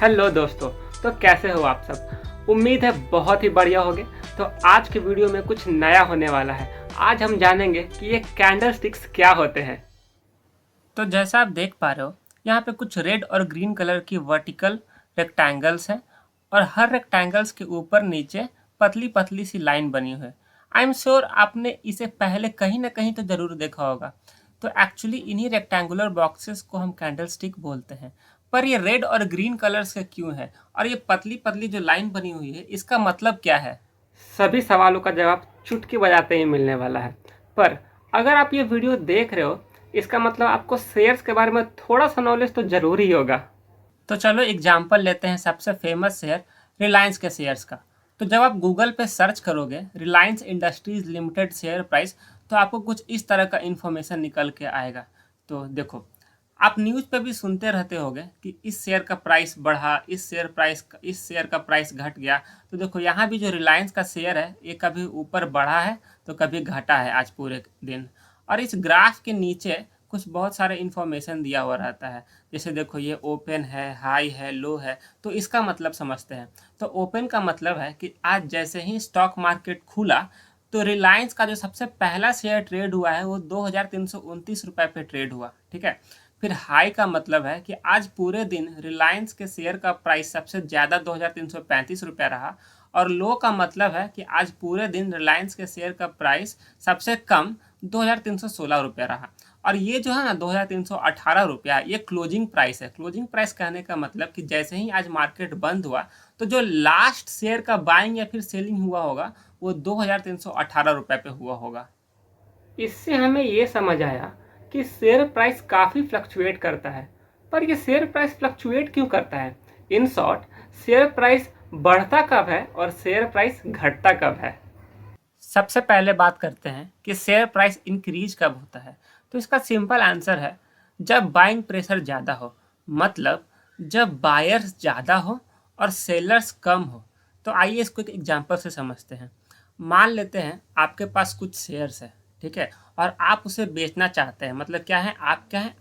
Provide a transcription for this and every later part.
Hello दोस्तों। तो कैसे हो आप सब? उम्मीद है बहुत ही बढ़िया होगे। तो आज के वीडियो में कुछ नया होने वाला है। आज हम जानेंगे कि ये कैंडल स्टिक्स क्या होते हैं। तो जैसा आप देख पा रहे हो, यहाँ पे कुछ रेड और ग्रीन कलर की वर्टिकल रेक्टेंगल्स हैं और हर रेक्टेंगल्स के ऊपर नीचे पतली पतली सी लाइन बनी हुई है। आई एम श्योर आपने इसे पहले कहीं ना कहीं तो जरूर देखा होगा। तो एक्चुअली इन्हीं रेक्टेंगुलर बॉक्सेस को हम कैंडल स्टिक बोलते हैं। पर ये रेड और ग्रीन कलर्स के क्यों है और ये पतली पतली जो लाइन बनी हुई है इसका मतलब क्या है? सभी सवालों का जवाब चुटकी बजाते ही मिलने वाला है। पर अगर आप ये वीडियो देख रहे हो, इसका मतलब आपको शेयर्स के बारे में थोड़ा सा नॉलेज तो ज़रूर ही होगा। तो चलो एग्जाम्पल लेते हैं सबसे फेमस शेयर रिलायंस के शेयर्स का। तो जब आप गूगल पे सर्च करोगे Reliance industries limited share price, तो आपको कुछ इस तरह का इन्फॉर्मेशन निकल के आएगा। तो देखो, आप न्यूज़ पे भी सुनते रहते होगे कि इस शेयर का प्राइस बढ़ा, इस शेयर का प्राइस घट गया। तो देखो, यहाँ भी जो रिलायंस का शेयर है ये कभी ऊपर बढ़ा है तो कभी घटा है आज पूरे दिन। और इस ग्राफ के नीचे कुछ बहुत सारे इन्फॉर्मेशन दिया हुआ रहता है। जैसे देखो, ये ओपन है, हाई है, लो है। तो इसका मतलब समझते हैं। तो ओपन का मतलब है कि आज जैसे ही स्टॉक मार्केट खुला तो रिलायंस का जो सबसे पहला शेयर ट्रेड हुआ है वो 2329 रुपये पे ट्रेड हुआ। ठीक है। फिर हाई का मतलब है कि आज पूरे दिन रिलायंस के शेयर का प्राइस सबसे ज़्यादा 2335 रुपये रहा। और लो का मतलब है कि आज पूरे दिन रिलायंस के शेयर का प्राइस सबसे कम 2316 रुपये रहा। और ये जो है ना 2318 रुपया, ये क्लोजिंग प्राइस है। क्लोजिंग प्राइस कहने का मतलब कि जैसे ही आज मार्केट बंद हुआ तो जो लास्ट शेयर का बाइंग या फिर सेलिंग हुआ होगा वो 2318 रुपये पे हुआ होगा। इससे हमें ये समझ आया कि शेयर प्राइस काफ़ी फ्लक्चुएट करता है। पर ये शेयर प्राइस फ्लक्चुएट क्यों करता है? इन शॉर्ट, शेयर प्राइस बढ़ता कब है और शेयर प्राइस घटता कब है? सबसे पहले बात करते हैं कि शेयर प्राइस इंक्रीज कब होता है। तो इसका सिंपल आंसर है जब बाइंग प्रेशर ज़्यादा हो, मतलब जब बायर्स ज़्यादा हो और सेलर्स कम हो। तो आइए इसको एक एग्जांपल से समझते हैं। मान लेते हैं आपके पास कुछ शेयर्स है, ठीक है, और आप उसे बेचना चाहते हैं। मतलब क्या है,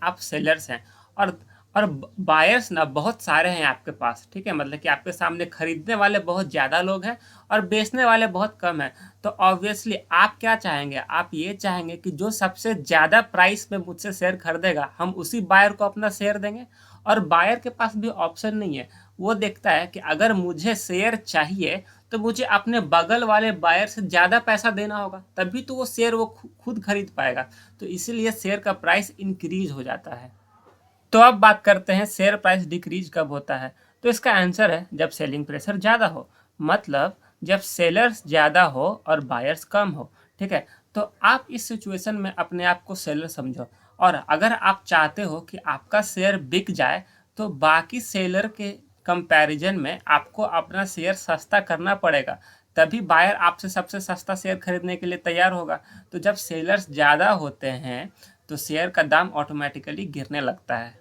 आप सेलर्स हैं और और बायर्स ना बहुत सारे हैं आपके पास। ठीक है, मतलब कि आपके सामने खरीदने वाले बहुत ज़्यादा लोग हैं और बेचने वाले बहुत कम हैं। तो ऑब्वियसली आप क्या चाहेंगे? आप ये चाहेंगे कि जो सबसे ज़्यादा प्राइस में मुझसे शेयर खरीदेगा हम उसी बायर को अपना शेयर देंगे। और बायर के पास भी ऑप्शन नहीं है। वो देखता है कि अगर मुझे शेयर चाहिए तो मुझे अपने बगल वाले बायर से ज़्यादा पैसा देना होगा, तभी तो वो शेयर वो खुद खरीद पाएगा। तो इसीलिए शेयर का प्राइस इंक्रीज हो जाता है। तो अब बात करते हैं शेयर प्राइस डिक्रीज कब होता है। तो इसका आंसर है जब सेलिंग प्रेशर ज़्यादा हो, मतलब जब सेलर्स ज़्यादा हो और बायर्स कम हो। ठीक है। तो आप इस सिचुएशन में अपने आप को सेलर समझो, और अगर आप चाहते हो कि आपका शेयर बिक जाए तो बाकी सेलर के कंपैरिजन में आपको अपना शेयर सस्ता करना पड़ेगा। तभी बायर आपसे सबसे सस्ता शेयर खरीदने के लिए तैयार होगा। तो जब सेलर्स ज़्यादा होते हैं तो शेयर का दाम ऑटोमेटिकली गिरने लगता है।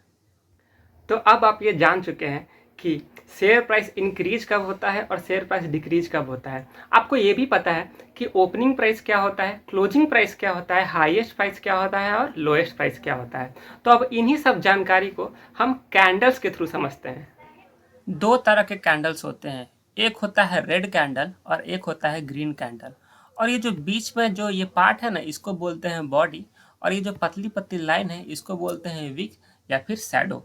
तो अब आप ये जान चुके हैं कि शेयर प्राइस इंक्रीज कब होता है और शेयर प्राइस डिक्रीज कब होता है। आपको ये भी पता है कि ओपनिंग प्राइस क्या होता है, क्लोजिंग प्राइस क्या होता है, हाईएस्ट प्राइस क्या होता है और लोएस्ट प्राइस क्या होता है। तो अब इन्हीं सब जानकारी को हम कैंडल्स के थ्रू समझते हैं। दो तरह के कैंडल्स होते हैं, एक होता है रेड कैंडल और एक होता है ग्रीन कैंडल। और ये जो बीच में जो ये पार्ट है ना, इसको बोलते हैं बॉडी, और ये जो पतली पतली लाइन है इसको बोलते हैं विक या फिर शैडो।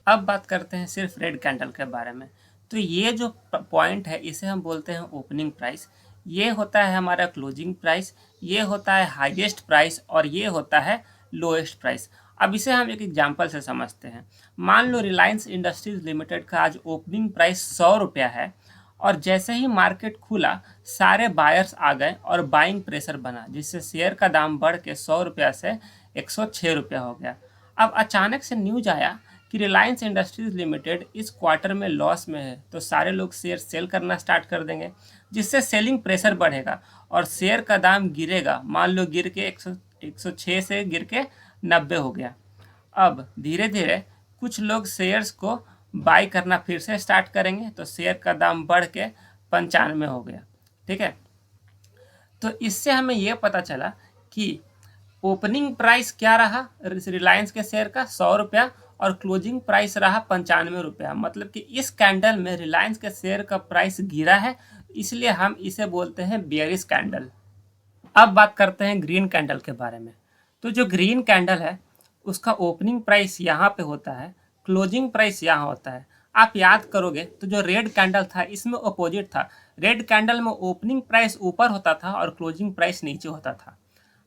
अब बात करते हैं सिर्फ रेड कैंडल के बारे में। तो ये जो पॉइंट है इसे हम बोलते हैं ओपनिंग प्राइस, ये होता है हमारा क्लोजिंग प्राइस, ये होता है हाईएस्ट प्राइस और ये होता है लोएस्ट प्राइस। अब इसे हम एक एग्जांपल से समझते हैं। मान लो रिलायंस इंडस्ट्रीज लिमिटेड का आज ओपनिंग प्राइस 100 रुपया है, और जैसे ही मार्केट खुला सारे बायर्स आ गए और बाइंग प्रेशर बना, जिससे शेयर का दाम बढ़ के 100 रुपया से 106 रुपया हो गया। अब अचानक से न्यूज आया कि रिलायंस इंडस्ट्रीज लिमिटेड इस क्वार्टर में लॉस में है, तो सारे लोग शेयर सेल करना स्टार्ट कर देंगे, जिससे सेलिंग प्रेशर बढ़ेगा और शेयर का दाम गिरेगा। मान लो गिर के 106 से गिर के 90 हो गया। अब धीरे धीरे कुछ लोग शेयर्स को बाई करना फिर से स्टार्ट करेंगे, तो शेयर का दाम बढ़ के 95 हो गया। ठीक है। तो इससे हमें यह पता चला कि ओपनिंग प्राइस क्या रहा रिलायंस के शेयर का 100 रुपया और क्लोजिंग प्राइस रहा 95 रुपया। मतलब कि इस कैंडल में रिलायंस के शेयर का प्राइस गिरा है, इसलिए हम इसे बोलते हैं बेयरिश कैंडल। अब बात करते हैं ग्रीन कैंडल के बारे में। तो जो ग्रीन कैंडल है उसका ओपनिंग प्राइस यहाँ पे होता है, क्लोजिंग प्राइस यहाँ होता है। आप याद करोगे तो जो रेड कैंडल था इसमें अपोजिट था। रेड कैंडल में ओपनिंग प्राइस ऊपर होता था और क्लोजिंग प्राइस नीचे होता था।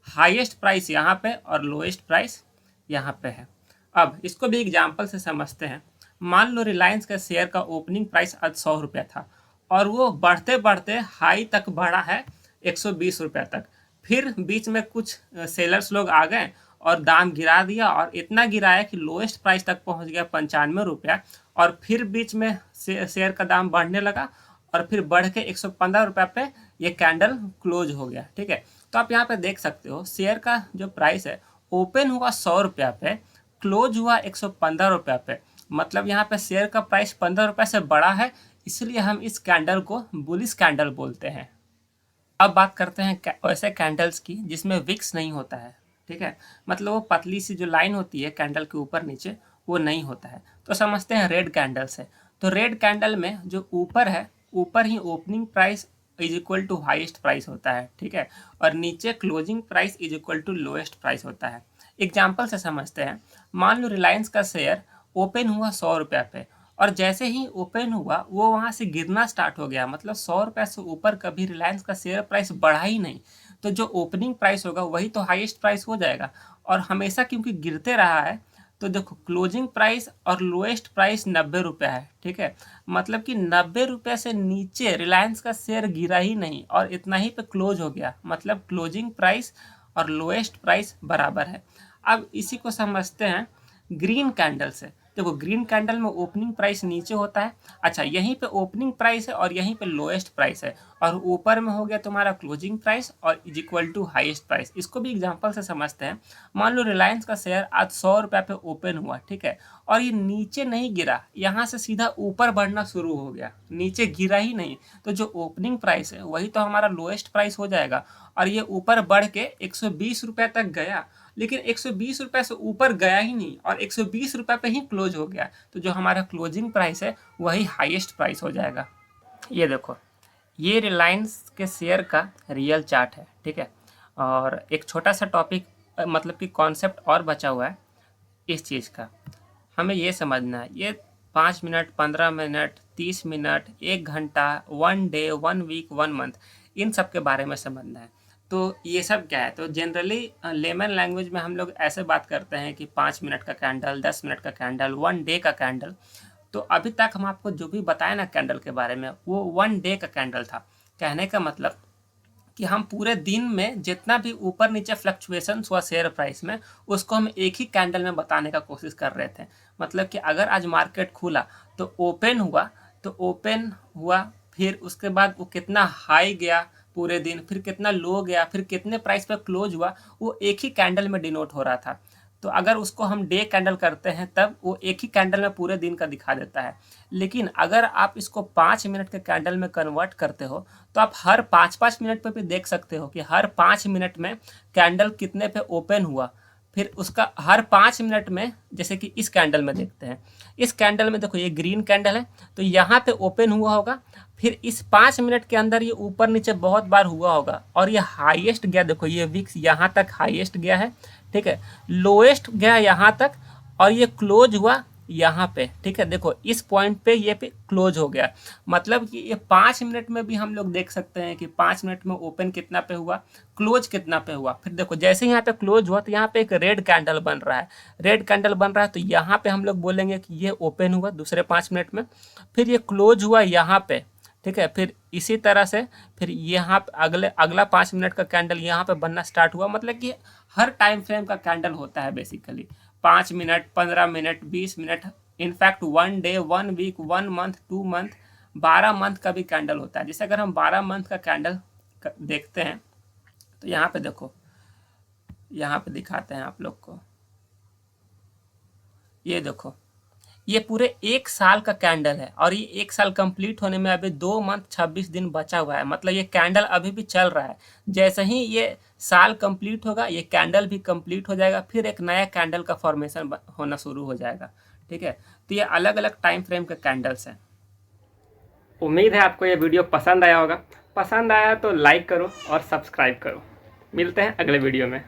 हाईएस्ट प्राइस यहाँ पे और लोएस्ट प्राइस यहाँ पे है। अब इसको भी एग्जाम्पल से समझते हैं। मान लो रिलायंस का शेयर का ओपनिंग प्राइस आज 100 रुपया था और वो बढ़ते बढ़ते हाई तक बढ़ा है 120 रुपया तक। फिर बीच में कुछ सेलर्स लोग आ गए और दाम गिरा दिया और इतना गिराया कि लोएस्ट प्राइस तक पहुंच गया 95 रुपया। और फिर बीच में शेयर का दाम बढ़ने लगा और फिर बढ़ के 115 रुपया पे ये कैंडल क्लोज हो गया। ठीक है, तो आप यहाँ पे देख सकते हो शेयर का जो प्राइस है ओपन हुआ 100 रुपया पे, क्लोज हुआ 115 रुपया पे। मतलब यहाँ पे शेयर का प्राइस 15 रुपये से बड़ा है, इसलिए हम इस कैंडल को बुलिश कैंडल बोलते हैं। अब बात करते हैं ऐसे कैंडल्स की जिसमें विक्स नहीं होता है। ठीक है, मतलब वो पतली सी जो लाइन होती है कैंडल के ऊपर नीचे वो नहीं होता है। तो समझते हैं रेड कैंडल से। तो रेड कैंडल में जो ऊपर है ऊपर ही opening price is equal to highest price होता है। ठीक है, और नीचे closing price is equal to lowest price होता है। एग्जाम्पल से समझते हैं। मान लो रिलायंस का शेयर ओपन हुआ 100 रुपया पे और जैसे ही ओपन हुआ वो वहाँ से गिरना स्टार्ट हो गया। मतलब 100 रुपये से ऊपर कभी रिलायंस का शेयर प्राइस बढ़ा ही नहीं, तो जो ओपनिंग प्राइस होगा वही तो हाईएस्ट प्राइस हो जाएगा। और हमेशा क्योंकि गिरते रहा है तो देखो क्लोजिंग प्राइस और लोएस्ट प्राइस 90 रुपया है। ठीक है, मतलब कि 90 रुपये से नीचे रिलायंस का शेयर गिरा ही नहीं और इतना ही पे क्लोज हो गया। मतलब क्लोजिंग प्राइस और लोएस्ट प्राइस बराबर है। अब इसी को समझते हैं ग्रीन कैंडल से। देखो ग्रीन कैंडल में ओपनिंग प्राइस नीचे होता है। अच्छा, यहीं पे ओपनिंग प्राइस है और यहीं पे लोएस्ट प्राइस है और ऊपर में हो गया तुम्हारा क्लोजिंग प्राइस और is equal to highest price. इसको भी एग्जांपल से समझते हैं। मान लो रिलायंस का शेयर आज 100 रुपये पे ओपन हुआ, ठीक है, और ये नीचे नहीं गिरा, यहाँ से सीधा ऊपर बढ़ना शुरू हो गया, नीचे गिरा ही नहीं। तो जो ओपनिंग प्राइस है वही तो हमारा लोएस्ट प्राइस हो जाएगा और ये ऊपर बढ़ के 120 रुपये तक गया, लेकिन 120 रुपये से ऊपर गया ही नहीं और 120 रुपये पे ही क्लोज हो गया। तो जो हमारा क्लोजिंग प्राइस है वही हाईएस्ट प्राइस हो जाएगा। ये देखो, ये रिलायंस के शेयर का रियल चार्ट है। ठीक है, और एक छोटा सा टॉपिक मतलब कि कॉन्सेप्ट और बचा हुआ है इस चीज़ का। हमें ये समझना है, ये 5 मिनट, 15 मिनट, 30 मिनट, 1 घंटा, 1 डे, 1 वीक, 1 मंथ, इन सब के बारे में समझना है। तो ये सब क्या है, तो जनरली लेमन लैंग्वेज में हम लोग ऐसे बात करते हैं कि 5 मिनट का कैंडल, 10 मिनट का कैंडल, 1 डे का कैंडल। तो अभी तक हम आपको जो भी बताया ना कैंडल के बारे में वो 1 डे का कैंडल था। कहने का मतलब कि हम पूरे दिन में जितना भी ऊपर नीचे फ्लक्चुएशन हुआ शेयर प्राइस में उसको हम एक ही कैंडल में बताने का कोशिश कर रहे थे। मतलब कि अगर आज मार्केट खुला तो ओपन हुआ, फिर उसके बाद वो कितना हाई गया पूरे दिन, फिर कितना लो गया, फिर कितने प्राइस पर क्लोज हुआ, वो एक ही कैंडल में डिनोट हो रहा था। तो अगर उसको हम डे कैंडल करते हैं तब वो एक ही कैंडल में पूरे दिन का दिखा देता है। लेकिन अगर आप इसको 5 मिनट के कैंडल में कन्वर्ट करते हो तो आप हर 5-5 मिनट पे भी देख सकते हो कि हर 5 मिनट में कैंडल कितने पे ओपन हुआ। फिर उसका हर 5 मिनट में, जैसे कि इस कैंडल में देखते हैं, इस कैंडल में देखो ये ग्रीन कैंडल है तो यहाँ पे ओपन हुआ होगा, फिर इस 5 मिनट के अंदर ये ऊपर नीचे बहुत बार हुआ होगा और ये हाईएस्ट गया। देखो ये विक्स यहाँ तक हाईएस्ट गया है, ठीक है, लोएस्ट गया यहाँ तक और ये क्लोज हुआ यहाँ पे। ठीक है, देखो इस पॉइंट पे ये पे क्लोज हो गया। मतलब कि ये 5 मिनट में भी हम लोग देख सकते हैं कि 5 मिनट में ओपन कितना पे हुआ, क्लोज कितना पे हुआ। फिर देखो जैसे यहाँ पे क्लोज हुआ तो यहाँ पे एक रेड कैंडल बन रहा है, रेड कैंडल बन रहा है तो यहाँ पे हम लोग बोलेंगे कि ये ओपन हुआ दूसरे 5 मिनट में, फिर ये क्लोज हुआ यहाँ पे। ठीक है, फिर इसी तरह से फिर यहाँ पे अगला 5 मिनट का कैंडल यहाँ पे बनना स्टार्ट हुआ। मतलब कि हर टाइम फ्रेम का कैंडल होता है basically 5 minute, 15 minute, 20 minute, in fact 1 day, 1 week, 1 month, 2 month, 12 month का भी कैंडल होता है। जैसे अगर हम 12 मंथ का कैंडल देखते हैं तो यहाँ पे देखो, यहाँ पे दिखाते हैं आप लोग को, ये देखो ये पूरे 1 साल का कैंडल है और ये 1 साल कंप्लीट होने में अभी 2 मंथ 26 दिन बचा हुआ है। मतलब ये कैंडल अभी भी चल रहा है। जैसे ही ये साल कंप्लीट होगा ये कैंडल भी कंप्लीट हो जाएगा, फिर एक नया कैंडल का फॉर्मेशन होना शुरू हो जाएगा। ठीक है, तो ये अलग अलग टाइम फ्रेम के कैंडल्स हैं। उम्मीद है आपको ये वीडियो पसंद आया होगा। पसंद आया तो लाइक करो और सब्सक्राइब करो। मिलते हैं अगले वीडियो में।